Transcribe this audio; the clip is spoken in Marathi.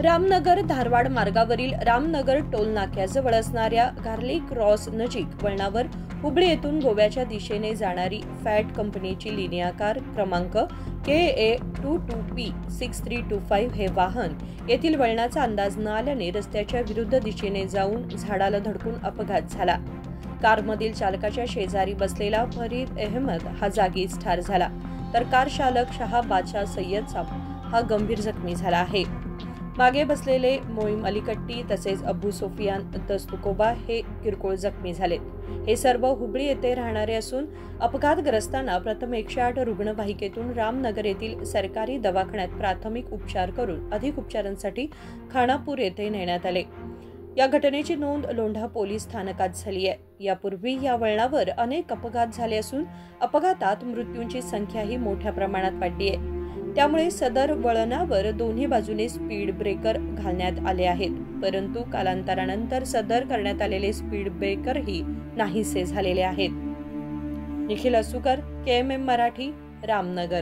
रामनगर धारवाड मार्गावरील रामनगर टोल नाक्याजवळ असणाऱ्या गार्ली क्रॉस नजीक वळणावर हुबळी येथून गोव्याच्या दिशेने जाणारी फॅट कंपनीची लिनिया कार क्रमांक KA22P6325 हे वाहन येथील वळणाचा अंदाज न आल्याने रस्त्याच्या विरुद्ध दिशेने जाऊन झाडाला धडकून अपघात झाला। कारमधील चालकाच्या शेजारी बसलेला फरीद अहमद हा जागीच ठार झाला, तर कार चालक शाह बादशाह सय्यद साब हा गंभीर जखमी झाला आहे। मागे बसलेले मोईम अलीकट्टी तसेच अबू सोफियान दस्तुकोबा हे किरकोळ जखमी झाले। हे सर्व हुबळी येथे राहणारे असून अपघातग्रस्तांना प्रथम 108 रुग्णवाहिकेतून रामनगर येथील सरकारी दवाखान्यात प्राथमिक उपचार करून अधिक उपचारांसाठी खानापूर येथे नेण्यात आले। या घटनेची नोंद लोंढा पोलीस स्थानकात झाली आहे। यापूर्वी या वळणावर अनेक अपघात झाले असून अपघातात मृत्यूंची संख्याही मोठ्या प्रमाणात वाढली आहे। त्यामुळे सदर वळणावर दोन्ही बाजूने स्पीड ब्रेकर घालण्यात आले आहेत, परंतु कालांतरानंतर सदर करण्यात आलेले स्पीड ब्रेकरही नाहीसे झालेले आहेत। निखिल असुकर, KMM मराठी, रामनगर।